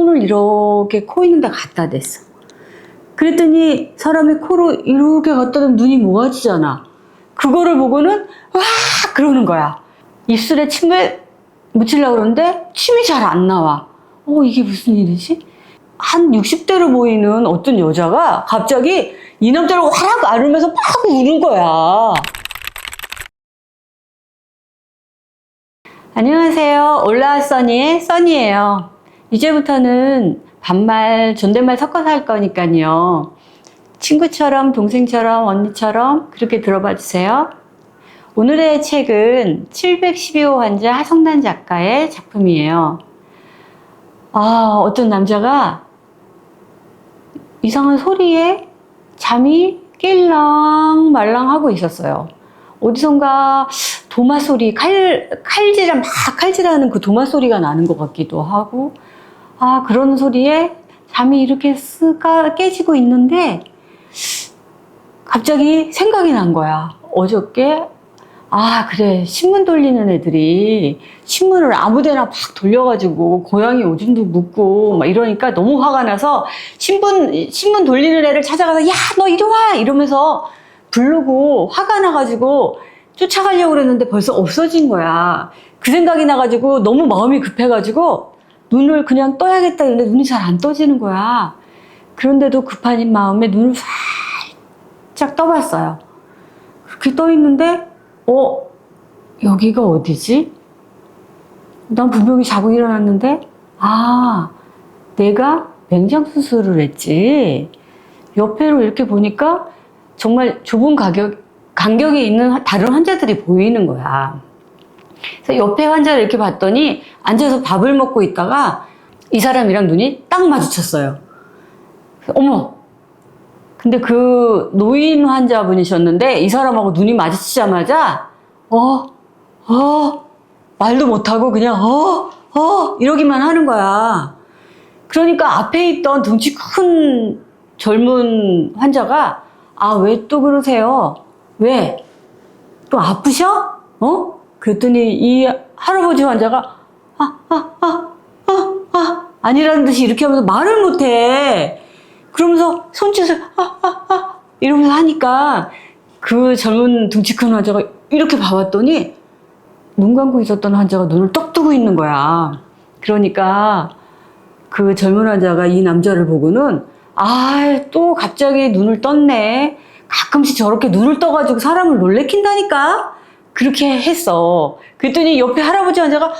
손을 이렇게 코 있는 데 갖다 댔어. 그랬더니 사람이 코로 이렇게 갖다 대면 눈이 모아지잖아. 그거를 보고는 와 그러는 거야. 입술에 침을 묻히려고 그러는데 침이 잘 안 나와. 이게 무슨 일이지? 한 60대로 보이는 어떤 여자가 갑자기 이 남자를 화락 앓으면서 막 우는 거야. 안녕하세요. 올라와 써니의 써니예요. 이제부터는 반말, 존댓말 섞어서 할 거니까요. 친구처럼, 동생처럼, 언니처럼 그렇게 들어봐 주세요. 오늘의 책은 712호 환자 하성란 작가의 작품이에요. 어떤 남자가 이상한 소리에 잠이 깰랑 말랑 하고 있었어요. 어디선가 도마 소리, 칼질하는 그 도마 소리가 나는 것 같기도 하고, 그런 소리에 잠이 이렇게 쓱 깨지고 있는데, 갑자기 생각이 난 거야. 어저께, 그래. 신문 돌리는 애들이 신문을 아무 데나 막 돌려가지고 고양이 오줌도 묻고 막 이러니까 너무 화가 나서 신문 돌리는 애를 찾아가서 야, 너 이리 와! 이러면서 부르고 화가 나가지고 쫓아가려고 그랬는데 벌써 없어진 거야. 그 생각이 나가지고 너무 마음이 급해가지고 눈을 그냥 떠야겠다 했는데 눈이 잘 안 떠지는 거야. 그런데도 급한 마음에 눈을 살짝 떠봤어요. 그렇게 떠 있는데 여기가 어디지? 난 분명히 자고 일어났는데 내가 맹장 수술을 했지. 옆에로 이렇게 보니까 정말 좁은 간격에 있는 다른 환자들이 보이는 거야. 그래서 옆에 환자를 이렇게 봤더니 앉아서 밥을 먹고 있다가 이 사람이랑 눈이 딱 마주쳤어요. 어머! 근데 그 노인 환자분이셨는데 이 사람하고 눈이 마주치자마자 말도 못하고 그냥 이러기만 하는 거야. 그러니까 앞에 있던 덩치 큰 젊은 환자가 왜 또 그러세요? 왜? 또 아프셔? 그랬더니 이 할아버지 환자가 아니라는 듯이 이렇게 하면서 말을 못해. 그러면서 손짓을 이러면서 하니까 그 젊은 덩치 큰 환자가 이렇게 봐봤더니 눈 감고 있었던 환자가 눈을 떡 뜨고 있는 거야. 그러니까 그 젊은 환자가 이 남자를 보고는 또 갑자기 눈을 떴네. 가끔씩 저렇게 눈을 떠가지고 사람을 놀래킨다니까? 그렇게 했어. 그랬더니 옆에 할아버지 환자가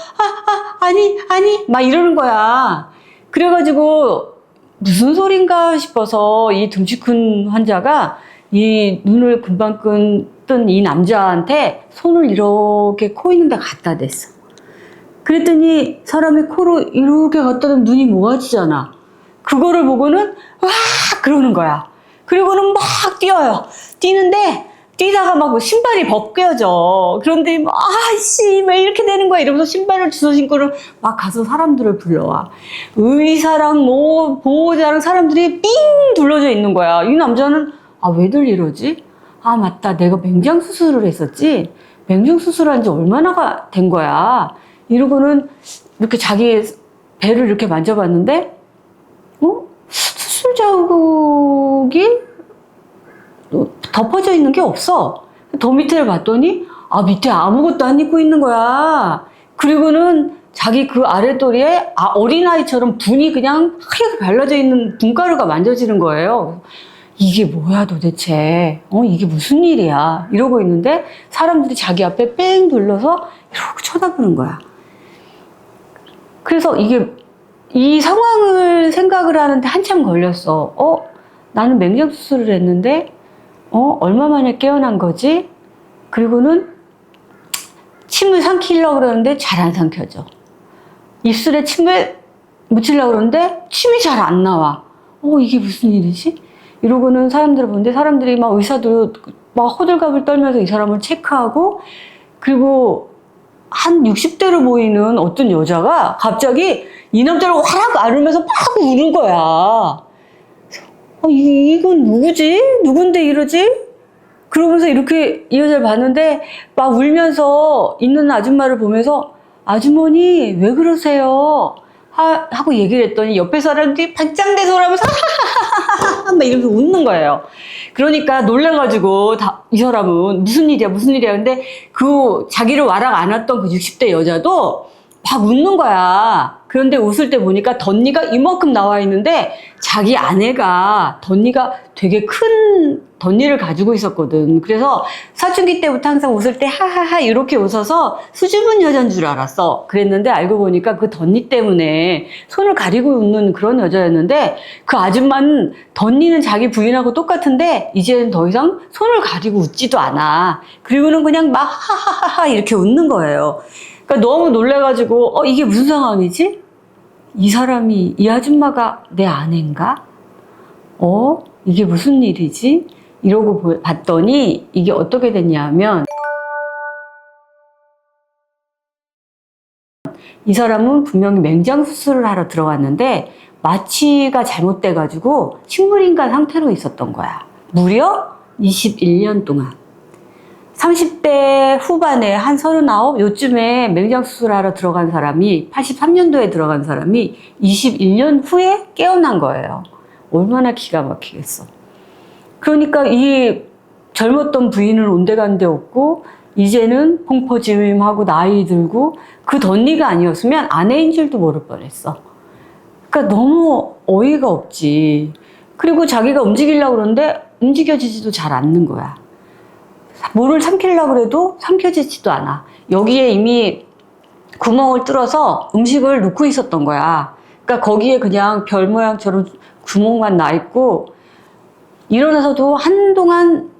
아니 막 이러는 거야. 그래가지고 무슨 소린가 싶어서 이 덩치 큰 환자가 이 눈을 금방 뜬 이 남자한테 손을 이렇게 코 있는 데 갖다 댔어. 그랬더니 사람이 코로 이렇게 갖다 대면 눈이 모아지잖아. 그거를 보고는 와 그러는 거야. 그리고는 막 뛰어요. 뛰는데 뛰다가 막 신발이 벗겨져. 그런데 왜 이렇게 되는 거야? 이러면서 신발을 주워 신고를 막 가서 사람들을 불러와. 의사랑 보호자랑 사람들이 삥 둘러져 있는 거야. 이 남자는 왜들 이러지? 맞다. 내가 맹장 수술을 했었지? 맹장 수술한 지 얼마나 된 거야? 이러고는 이렇게 자기 배를 이렇게 만져봤는데, 수술 자국이 덮어져 있는 게 없어. 더 밑에를 봤더니, 밑에 아무것도 안 입고 있는 거야. 그리고는 자기 그 아랫도리에 어린아이처럼 분이 그냥 하얗게 발라져 있는 분가루가 만져지는 거예요. 이게 뭐야 도대체? 이게 무슨 일이야? 이러고 있는데 사람들이 자기 앞에 뺑 둘러서 이렇게 쳐다보는 거야. 그래서 이 상황을 생각을 하는데 한참 걸렸어. 나는 맹장 수술을 했는데 얼마 만에 깨어난 거지? 그리고는 침을 삼키려고 그러는데 잘 안 삼켜져. 입술에 침을 묻히려고 그러는데 침이 잘 안 나와. 이게 무슨 일이지? 이러고는 사람들을 보는데 사람들이 막 의사도 막 호들갑을 떨면서 이 사람을 체크하고 그리고 한 60대로 보이는 어떤 여자가 갑자기 이 남자를 화락 앓으면서 막 우는 거야. 이건 누구지? 누군데 이러지? 그러면서 이렇게 이 여자를 봤는데 막 울면서 있는 아줌마를 보면서 아주머니 왜 그러세요? 하고 얘기를 했더니 옆에 사람들이 반짱대소라면서 막 이러면서 웃는 거예요. 그러니까 놀라가지고 이 사람은 무슨 일이야 무슨 일이야. 근데 그 자기를 와락 안 했던 그 60대 여자도 막 웃는 거야. 그런데 웃을 때 보니까 덧니가 이만큼 나와 있는데 자기 아내가 덧니가 되게 큰 덧니를 가지고 있었거든. 그래서 사춘기 때부터 항상 웃을 때 하하하 이렇게 웃어서 수줍은 여자인 줄 알았어. 그랬는데 알고 보니까 그 덧니 때문에 손을 가리고 웃는 그런 여자였는데 그 아줌마는 덧니는 자기 부인하고 똑같은데 이제는 더 이상 손을 가리고 웃지도 않아. 그리고는 그냥 막 하하하하 이렇게 웃는 거예요. 그러니까 너무 놀래가지고 이게 무슨 상황이지? 이 아줌마가 내 아내인가? 이게 무슨 일이지? 이러고 봤더니 이게 어떻게 됐냐 하면 이 사람은 분명히 맹장 수술을 하러 들어갔는데 마취가 잘못돼가지고 식물인간 상태로 있었던 거야. 무려 21년 동안. 30대 후반에 한 39, 요쯤에 맹장 수술하러 들어간 사람이 83년도에 들어간 사람이 21년 후에 깨어난 거예요. 얼마나 기가 막히겠어. 그러니까 이 젊었던 부인은 온데간데 없고 이제는 펑퍼짐하고 나이 들고 그 덧니가 아니었으면 아내인 줄도 모를 뻔했어. 그러니까 너무 어이가 없지. 그리고 자기가 움직이려고 그러는데 움직여지지도 잘 않는 거야. 뭐를 삼키려고 해도 삼켜지지도 않아. 여기에 이미 구멍을 뚫어서 음식을 넣고 있었던 거야. 그러니까 거기에 그냥 별 모양처럼 구멍만 나 있고 일어나서도 한동안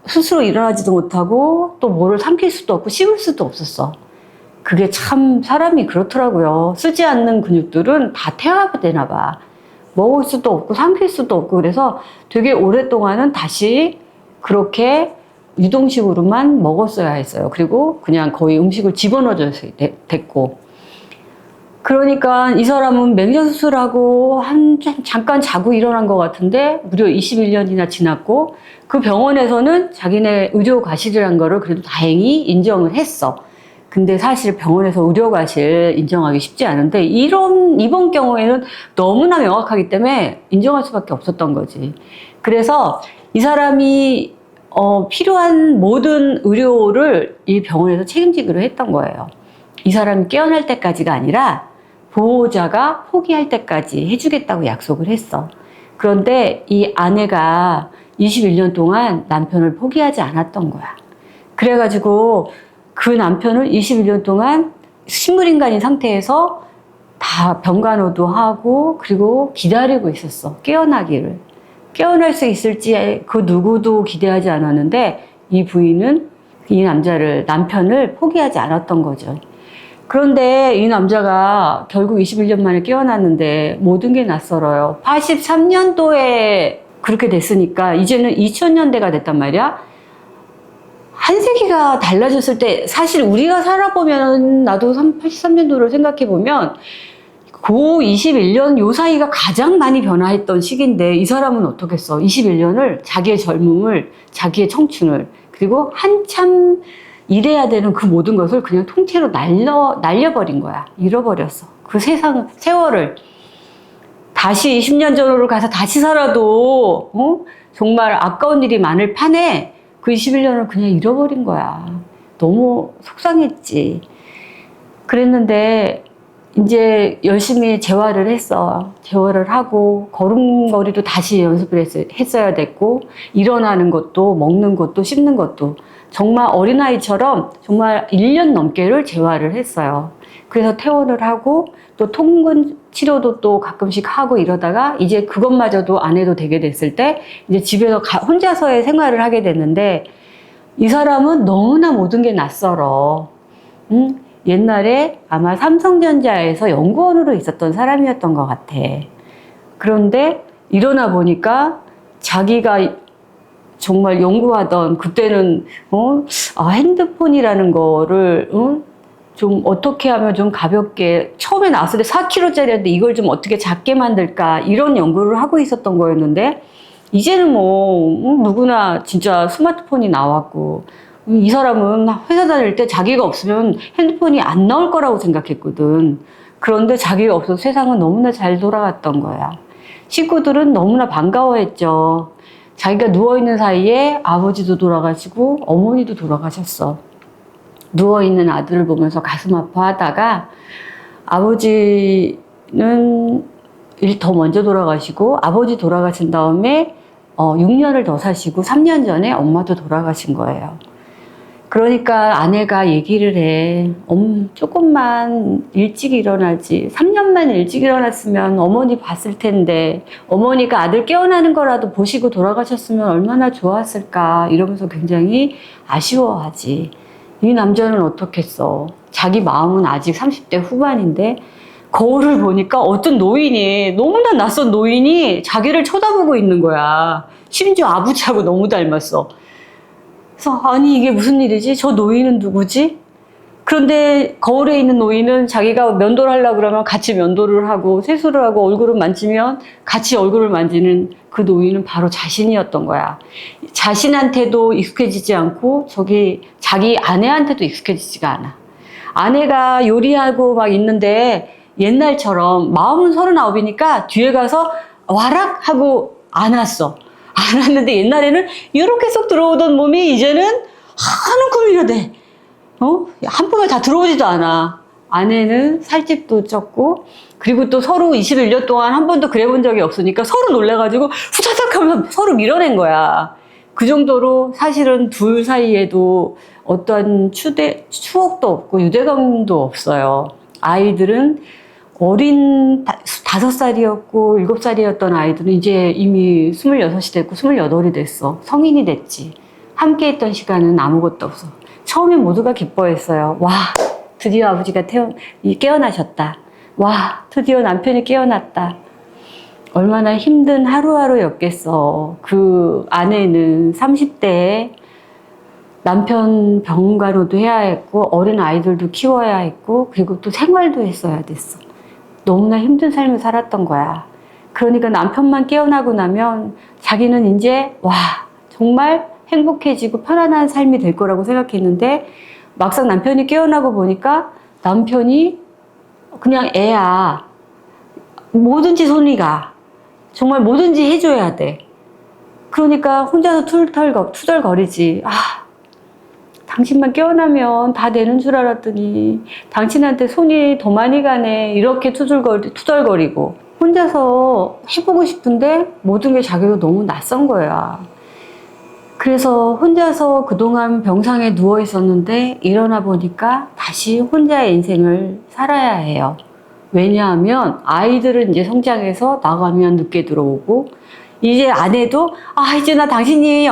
스스로 일어나지도 못하고 또 뭐를 삼킬 수도 없고 씹을 수도 없었어. 그게 참 사람이 그렇더라고요. 쓰지 않는 근육들은 다 태화되나 봐. 먹을 수도 없고 삼킬 수도 없고 그래서 되게 오랫동안은 다시 그렇게 유동식으로만 먹었어야 했어요. 그리고 그냥 거의 음식을 집어넣어줘야 됐고. 그러니까 이 사람은 맹장수술하고 잠깐 자고 일어난 것 같은데 무려 21년이나 지났고 그 병원에서는 자기네 의료 과실이란 거를 그래도 다행히 인정을 했어. 근데 사실 병원에서 의료 과실 인정하기 쉽지 않은데 이번 경우에는 너무나 명확하기 때문에 인정할 수밖에 없었던 거지. 그래서 이 사람이 필요한 모든 의료를 이 병원에서 책임지기로 했던 거예요. 이 사람이 깨어날 때까지가 아니라 보호자가 포기할 때까지 해주겠다고 약속을 했어. 그런데 이 아내가 21년 동안 남편을 포기하지 않았던 거야. 그래가지고 그 남편을 21년 동안 식물인간인 상태에서 다 병간호도 하고 그리고 기다리고 있었어. 깨어나기를. 깨어날 수 있을지 그 누구도 기대하지 않았는데 이 부인은 이 남편을 포기하지 않았던 거죠. 그런데 이 남자가 결국 21년 만에 깨어났는데 모든 게 낯설어요. 83년도에 그렇게 됐으니까 이제는 2000년대가 됐단 말이야. 한 세기가 달라졌을 때 사실 우리가 살아보면 나도 83년도를 생각해보면 그 21년 요 사이가 가장 많이 변화했던 시기인데 이 사람은 어떻겠어. 21년을 자기의 젊음을 자기의 청춘을 그리고 한참 일해야 되는 그 모든 것을 그냥 통째로 날려버린 거야. 잃어버렸어. 그 세월을 다시 20년 전으로 가서 다시 살아도 정말 아까운 일이 많을 판에 그 21년을 그냥 잃어버린 거야. 너무 속상했지. 그랬는데 이제 열심히 재활을 했어. 재활을 하고 걸음걸이도 다시 연습을 했어야 됐고 일어나는 것도 먹는 것도 씹는 것도 정말 어린아이처럼 정말 1년 넘게를 재활을 했어요. 그래서 퇴원을 하고 또 통근 치료도 또 가끔씩 하고 이러다가 이제 그것마저도 안 해도 되게 됐을 때 이제 집에서 혼자서의 생활을 하게 됐는데 이 사람은 너무나 모든 게 낯설어. 옛날에 아마 삼성전자에서 연구원으로 있었던 사람이었던 것 같아. 그런데 일어나 보니까 자기가 정말 연구하던 그때는 핸드폰이라는 거를 좀 어떻게 하면 좀 가볍게 처음에 나왔을 때 4kg짜리였는데 이걸 좀 어떻게 작게 만들까 이런 연구를 하고 있었던 거였는데 이제는 누구나 진짜 스마트폰이 나왔고 이 사람은 회사 다닐 때 자기가 없으면 핸드폰이 안 나올 거라고 생각했거든. 그런데 자기가 없어서 세상은 너무나 잘 돌아갔던 거야. 식구들은 너무나 반가워했죠. 자기가 누워있는 사이에 아버지도 돌아가시고 어머니도 돌아가셨어. 누워있는 아들을 보면서 가슴 아파하다가 아버지는 더 먼저 돌아가시고 아버지 돌아가신 다음에 6년을 더 사시고 3년 전에 엄마도 돌아가신 거예요. 그러니까 아내가 얘기를 해. 조금만 일찍 일어나지. 3년만 일찍 일어났으면 어머니 봤을 텐데 어머니가 아들 깨어나는 거라도 보시고 돌아가셨으면 얼마나 좋았을까 이러면서 굉장히 아쉬워하지. 이 남자는 어떻겠어. 자기 마음은 아직 30대 후반인데 거울을 보니까 어떤 노인이, 너무나 낯선 노인이 자기를 쳐다보고 있는 거야. 심지어 아버지하고 너무 닮았어. 그래서 아니 이게 무슨 일이지? 저 노인은 누구지? 그런데 거울에 있는 노인은 자기가 면도를 하려고 그러면 같이 면도를 하고 세수를 하고 얼굴을 만지면 같이 얼굴을 만지는 그 노인은 바로 자신이었던 거야. 자신한테도 익숙해지지 않고 자기 아내한테도 익숙해지지가 않아. 아내가 요리하고 막 있는데 옛날처럼 마음은 39이니까 뒤에 가서 와락 하고 안았어. 안 왔는데 옛날에는 이렇게 쏙 들어오던 몸이 이제는 한 움큼이나 돼. 한 번에 다 들어오지도 않아. 아내는 살집도 쪘고 그리고 또 서로 21년 동안 한 번도 그래 본 적이 없으니까 서로 놀래가지고 후다닥 하면서 서로 밀어낸 거야. 그 정도로 사실은 둘 사이에도 어떤 추억도 없고 유대감도 없어요. 아이들은 어린 5살이었고 7살이었던 아이들은 이제 이미 26이 됐고 28이 됐어. 성인이 됐지. 함께 했던 시간은 아무것도 없어. 처음엔 모두가 기뻐했어요. 와, 드디어 아버지가 깨어나셨다. 와, 드디어 남편이 깨어났다. 얼마나 힘든 하루하루였겠어. 그 아내는 30대에 남편 병가로도 해야 했고 어린 아이들도 키워야 했고 그리고 또 생활도 했어야 됐어. 너무나 힘든 삶을 살았던 거야. 그러니까 남편만 깨어나고 나면 자기는 이제 와 정말 행복해지고 편안한 삶이 될 거라고 생각했는데 막상 남편이 깨어나고 보니까 남편이 그냥 애야. 뭐든지 손이 가. 정말 뭐든지 해줘야 돼. 그러니까 혼자서 투덜거리지. 당신만 깨어나면 다 되는 줄 알았더니 당신한테 손이 더 많이 가네. 이렇게 투덜거리고 혼자서 해보고 싶은데 모든 게 자기도 너무 낯선 거야. 그래서 혼자서 그동안 병상에 누워 있었는데 일어나 보니까 다시 혼자의 인생을 살아야 해요. 왜냐하면 아이들은 이제 성장해서 나가면 늦게 들어오고 이제 아내도 이제 나 당신이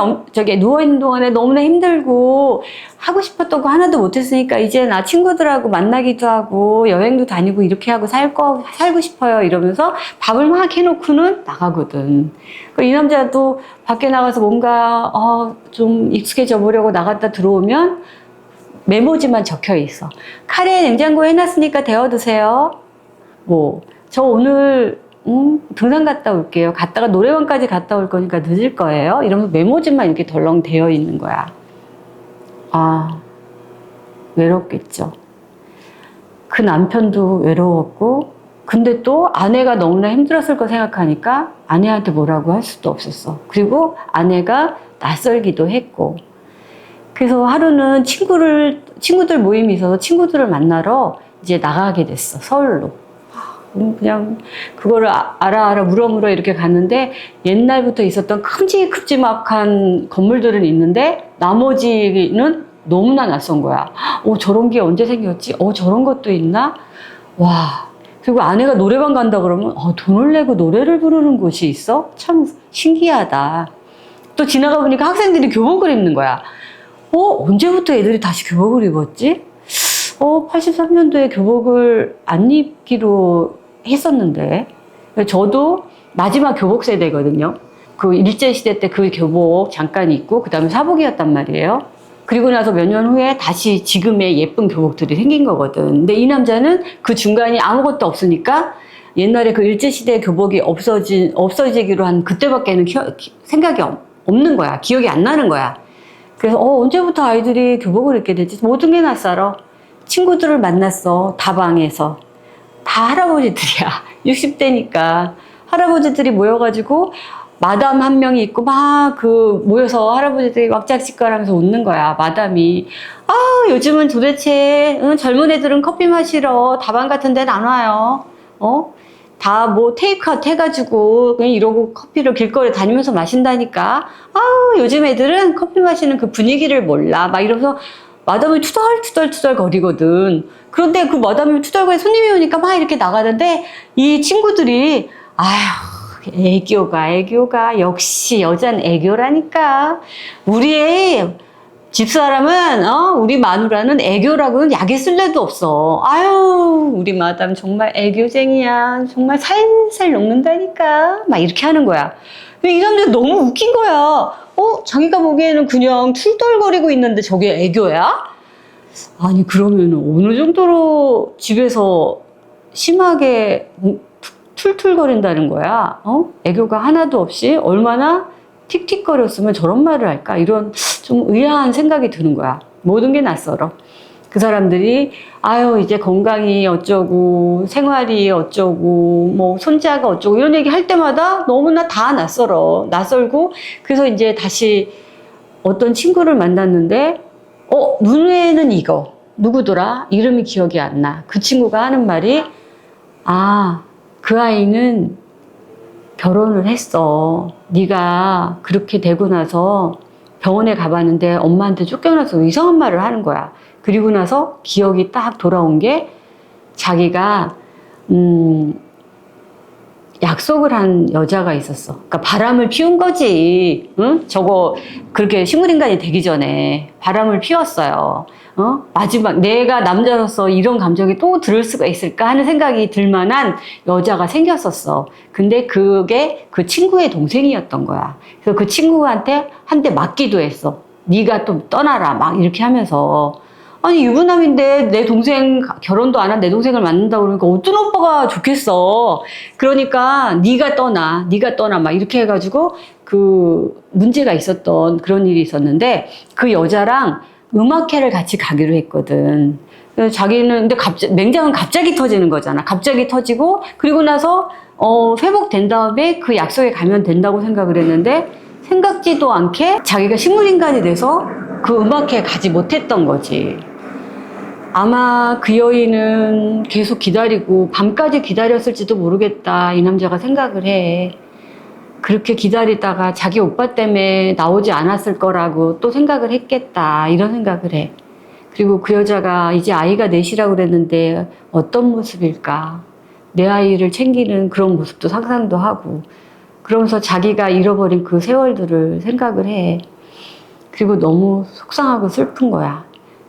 누워있는 동안에 너무나 힘들고 하고 싶었던 거 하나도 못했으니까 이제 나 친구들하고 만나기도 하고 여행도 다니고 이렇게 하고 살고 싶어요 이러면서 밥을 막 해놓고는 나가거든. 이 남자도 밖에 나가서 뭔가 좀 익숙해져 보려고 나갔다 들어오면 메모지만 적혀 있어. 카레 냉장고에 해놨으니까 데워 드세요. 저 오늘 등산 갔다 올게요. 갔다가 노래방까지 갔다 올 거니까 늦을 거예요. 이러면서 메모지만 이렇게 덜렁 되어 있는 거야. 외롭겠죠. 그 남편도 외로웠고, 근데 또 아내가 너무나 힘들었을 거 생각하니까 아내한테 뭐라고 할 수도 없었어. 그리고 아내가 낯설기도 했고. 그래서 하루는 친구들 모임이 있어서 친구들을 만나러 이제 나가게 됐어. 서울로. 그냥 그거를 알아 물어 이렇게 갔는데 옛날부터 있었던 큼직큼직한 건물들은 있는데 나머지는 너무나 낯선 거야. 저런 게 언제 생겼지? 저런 것도 있나? 와. 그리고 아내가 노래방 간다 그러면 돈을 내고 노래를 부르는 곳이 있어? 참 신기하다. 또 지나가 보니까 학생들이 교복을 입는 거야. 언제부터 애들이 다시 교복을 입었지? 83년도에 교복을 안 입기로 했었는데 저도 마지막 교복 세대거든요. 그 일제시대 때 그 교복 잠깐 입고 그 다음에 사복이었단 말이에요. 그리고 나서 몇 년 후에 다시 지금의 예쁜 교복들이 생긴 거거든. 근데 이 남자는 그 중간이 아무것도 없으니까 옛날에 그 일제시대 교복이 없어지기로 한 그때밖에는 생각이 없는 거야. 기억이 안 나는 거야. 그래서 언제부터 아이들이 교복을 입게 됐지? 모든 게 낯설어. 친구들을 만났어. 다방에서. 다 할아버지들이야. 60대니까. 할아버지들이 모여가지고 마담 한 명이 있고 막 모여서 할아버지들이 왁짝지껄하면서 웃는 거야. 마담이 아 요즘은 도대체 젊은 애들은 커피 마시러 다방 같은 데는 안 와요. 다 뭐 테이크아웃 해가지고 그냥 이러고 커피를 길거리 다니면서 마신다니까. 아 요즘 애들은 커피 마시는 그 분위기를 몰라. 막 이러면서 마담이 투덜투덜 거리거든. 그런데 그 마담이 투덜거리 손님이 오니까 막 이렇게 나가는데 이 친구들이 아휴 애교가 역시 여잔 애교라니까. 우리의 집사람은 우리 마누라는 애교라고는 약에 쓸 데도 없어. 아유 우리 마담 정말 애교쟁이야. 정말 살살 녹는다니까. 막 이렇게 하는 거야. 근데 이 사람들 너무 웃긴 거야. 자기가 보기에는 그냥 툴툴거리고 있는데 저게 애교야? 아니 그러면 어느 정도로 집에서 심하게 툴툴거린다는 거야. 애교가 하나도 없이 얼마나 틱틱거렸으면 저런 말을 할까? 이런 좀 의아한 생각이 드는 거야. 모든 게 낯설어. 그 사람들이 아유 이제 건강이 어쩌고 생활이 어쩌고 뭐 손자가 어쩌고 이런 얘기 할 때마다 너무나 다 낯설고 그래서 이제 다시 어떤 친구를 만났는데 눈에는 이거 누구더라? 이름이 기억이 안 나. 그 친구가 하는 말이 그 아이는 결혼을 했어. 네가 그렇게 되고 나서 병원에 가봤는데 엄마한테 쫓겨나서 이상한 말을 하는 거야. 그리고 나서 기억이 딱 돌아온 게 자기가 약속을 한 여자가 있었어. 그러니까 바람을 피운 거지. 응? 저거 그렇게 식물인간이 되기 전에 바람을 피웠어요. 마지막 내가 남자로서 이런 감정이 또 들을 수가 있을까 하는 생각이 들 만한 여자가 생겼었어. 근데 그게 그 친구의 동생이었던 거야. 그래서 그 친구한테 한 대 맞기도 했어. 네가 또 떠나라 막 이렇게 하면서. 아니 유부남인데 내 동생 결혼도 안 한 내 동생을 만난다고 그러니까 어떤 오빠가 좋겠어. 그러니까 네가 떠나 막 이렇게 해가지고 그 문제가 있었던 그런 일이 있었는데 그 여자랑 음악회를 같이 가기로 했거든. 그래서 자기는 근데 맹장은 갑자기 터지는 거잖아. 갑자기 터지고 그리고 나서 회복된 다음에 그 약속에 가면 된다고 생각을 했는데 생각지도 않게 자기가 식물인간이 돼서 그 음악회에 가지 못했던 거지. 아마 그 여인은 계속 기다리고 밤까지 기다렸을지도 모르겠다 이 남자가 생각을 해. 그렇게 기다리다가 자기 오빠 때문에 나오지 않았을 거라고 또 생각을 했겠다 이런 생각을 해. 그리고 그 여자가 이제 아이가 넷이라고 그랬는데 어떤 모습일까. 내 아이를 챙기는 그런 모습도 상상도 하고 그러면서 자기가 잃어버린 그 세월들을 생각을 해. 그리고 너무 속상하고 슬픈 거야.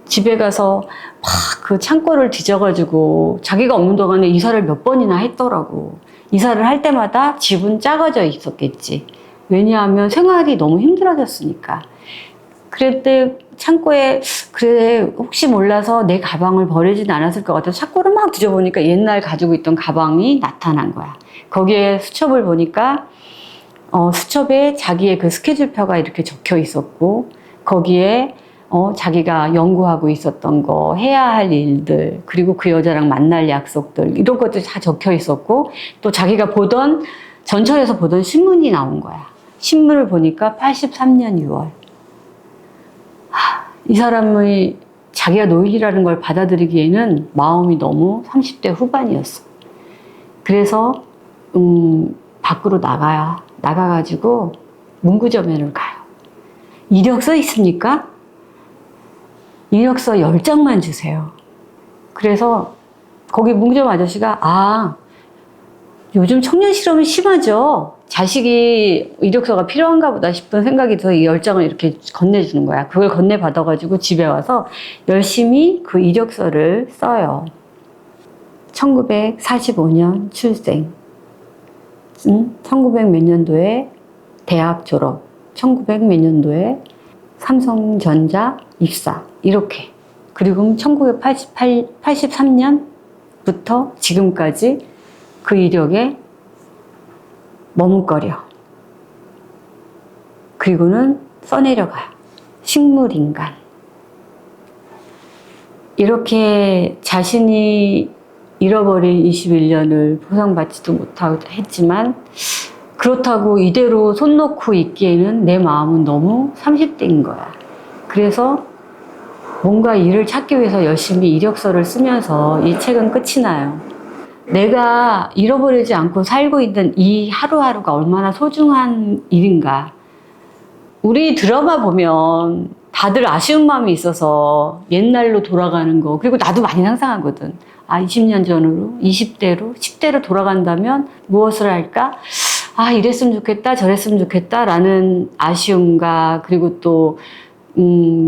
집에 가서 막 그 창고를 뒤져가지고 자기가 없는 동안에 이사를 몇 번이나 했더라고. 이사를 할 때마다 집은 작아져 있었겠지. 왜냐하면 생활이 너무 힘들어졌으니까. 그랬대 창고에 그래 혹시 몰라서 내 가방을 버리진 않았을 것 같아서 창고를 막 뒤져보니까 옛날 가지고 있던 가방이 나타난 거야. 거기에 수첩을 보니까 수첩에 자기의 그 스케줄표가 이렇게 적혀 있었고 거기에 자기가 연구하고 있었던 거, 해야 할 일들, 그리고 그 여자랑 만날 약속들, 이런 것들이 다 적혀 있었고, 또 자기가 전철에서 보던 신문이 나온 거야. 신문을 보니까 83년 6월. 이 사람의 자기가 노인이라는 걸 받아들이기에는 마음이 너무 30대 후반이었어. 그래서, 밖으로 나가가지고 문구점에를 가요. 이력서 있습니까? 이력서 10장만 주세요. 그래서 거기 문구점 아저씨가 요즘 청년 실업이 심하죠. 자식이 이력서가 필요한가 보다 싶은 생각이 들어서 이 10장을 이렇게 건네주는 거야. 그걸 건네받아가지고 집에 와서 열심히 그 이력서를 써요. 1945년 출생, 1900 몇 년도에 대학 졸업, 1900 몇 년도에 삼성전자 입사 이렇게. 그리고 1983년부터 지금까지 그 이력에 머뭇거려. 그리고는 써내려가요. 식물인간. 이렇게 자신이 잃어버린 21년을 보상받지도 못하고 했지만 그렇다고 이대로 손 놓고 있기에는 내 마음은 너무 30대인 거야. 그래서 뭔가 일을 찾기 위해서 열심히 이력서를 쓰면서 이 책은 끝이 나요. 내가 잃어버리지 않고 살고 있는 이 하루하루가 얼마나 소중한 일인가. 우리 드라마 보면 다들 아쉬운 마음이 있어서 옛날로 돌아가는 거, 그리고 나도 많이 상상하거든. 20년 전으로, 20대로, 10대로 돌아간다면 무엇을 할까? 이랬으면 좋겠다, 저랬으면 좋겠다라는 아쉬움과, 그리고 또,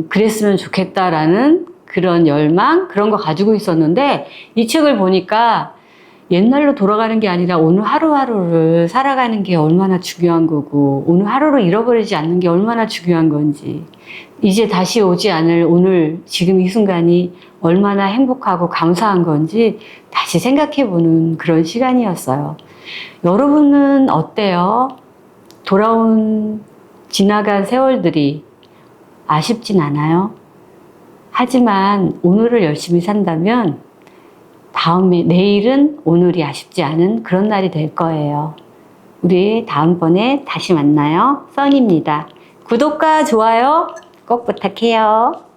그랬으면 좋겠다라는 그런 열망, 그런 거 가지고 있었는데, 이 책을 보니까 옛날로 돌아가는 게 아니라 오늘 하루하루를 살아가는 게 얼마나 중요한 거고, 오늘 하루를 잃어버리지 않는 게 얼마나 중요한 건지, 이제 다시 오지 않을 오늘, 지금 이 순간이 얼마나 행복하고 감사한 건지 다시 생각해보는 그런 시간이었어요. 여러분은 어때요? 지나간 세월들이 아쉽진 않아요? 하지만 오늘을 열심히 산다면 내일은 오늘이 아쉽지 않은 그런 날이 될 거예요. 우리 다음번에 다시 만나요. 써니입니다. 구독과 좋아요 꼭 부탁해요.